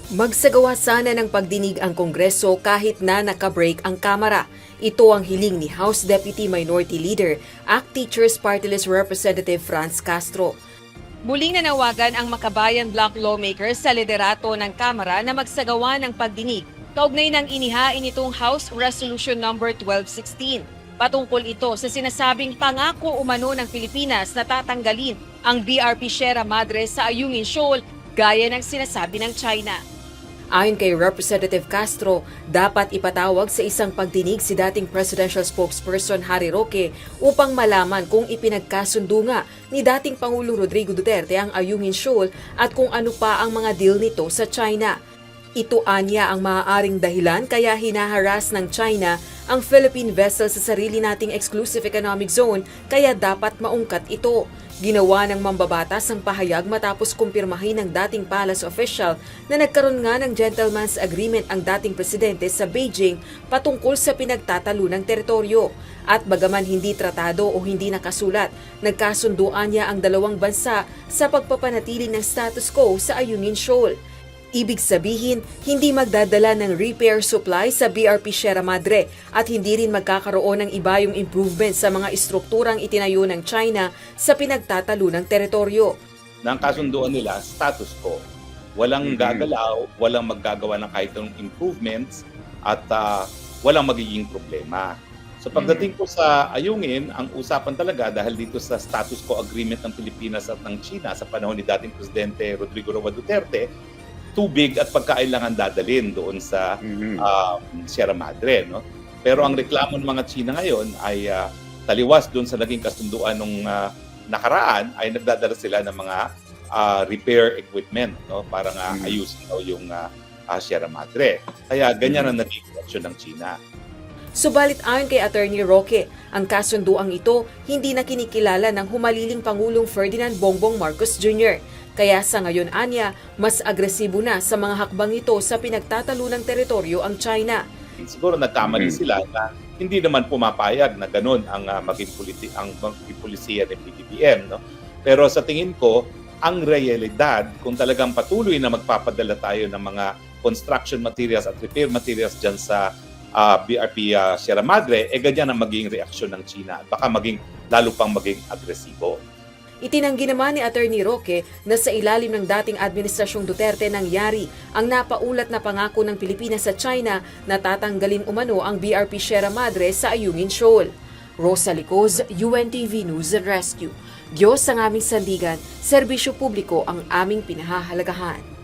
Magsagawa sana ng pagdinig ang Kongreso kahit na nakabreak ang Kamara. Ito ang hiling ni House Deputy Minority Leader, ACT Teachers Party List Representative Franz Castro. Muling nanawagan ang Makabayan Bloc lawmakers sa liderato ng Kamara na magsagawa ng pagdinig kaugnay ng inihain itong House Resolution No. 1216. Patungkol ito sa sinasabing pangako umano ng Pilipinas na tatanggalin ang BRP Sierra Madre sa Ayungin Shoal gaya ng sinasabi ng China. Ayon kay Representative Castro, dapat ipatawag sa isang pagdinig si dating Presidential Spokesperson Harry Roque upang malaman kung ipinagkasundo nga ni dating Pangulong Rodrigo Duterte ang Ayungin Shoal at kung ano pa ang mga deal nito sa China. Ito anya ang maaaring dahilan kaya hinaharas ng China ang Philippine vessel sa sarili nating exclusive economic zone kaya dapat maungkat ito. Ginawa ng mambabatas ang pahayag matapos kumpirmahin ng dating palace official na nagkaroon nga ng gentleman's agreement ang dating presidente sa Beijing patungkol sa pinagtatalo ng teritoryo. At bagaman hindi tratado o hindi nakasulat, nagkasunduan niya ang dalawang bansa sa pagpapanatili ng status quo sa Ayungin Shoal. Ibig sabihin, hindi magdadala ng repair supply sa BRP Sierra Madre at hindi rin magkakaroon ng ibayong improvement sa mga istrukturang itinayo ng China sa pinagtatalo ng teritoryo. Ang kasunduan nila, status quo. Walang gagalaw, walang maggagawa ng kahit anong improvements at walang magiging problema. So pagdating po sa Ayungin, ang usapan talaga dahil dito sa status quo agreement ng Pilipinas at ng China sa panahon ni dating Presidente Rodrigo Roa Duterte, tubig at pagkailangan dadalhin doon sa Sierra Madre. No? Pero ang reklamo ng mga China ngayon ay taliwas doon sa naging kasunduan nung nakaraan ay nagdadala sila ng mga repair equipment, no? Para nga ayusin daw yung Sierra Madre. Kaya ganyan ang naging reaksyon ng China. Subalit ayon kay Attorney Roque, ang kasunduang ito hindi na kinikilala ng humaliling Pangulong Ferdinand Bongbong Marcos Jr. Kaya sa ngayon anya, mas agresibo na sa mga hakbang ito sa pinagtatalo ng teritoryo ang China. Siguro nagkamali sila na hindi naman pumapayag na ganun ang maging pulisiya ng PBBM. No? Pero sa tingin ko, ang realidad, kung talagang patuloy na magpapadala tayo ng mga construction materials at repair materials dyan sa BRP Sierra Madre, ganyan ang maging reaksyon ng China. Baka lalo pang maging agresibo. Itinanggi naman ni Attorney Roque na sa ilalim ng dating Administrasyong Duterte nangyari ang napaulat na pangako ng Pilipinas sa China na tatanggalin umano ang BRP Sierra Madre sa Ayungin Shoal. Rosa Licoz, UNTV News and Rescue. Diyos ang aming sandigan, serbisyo publiko ang aming pinahahalagahan.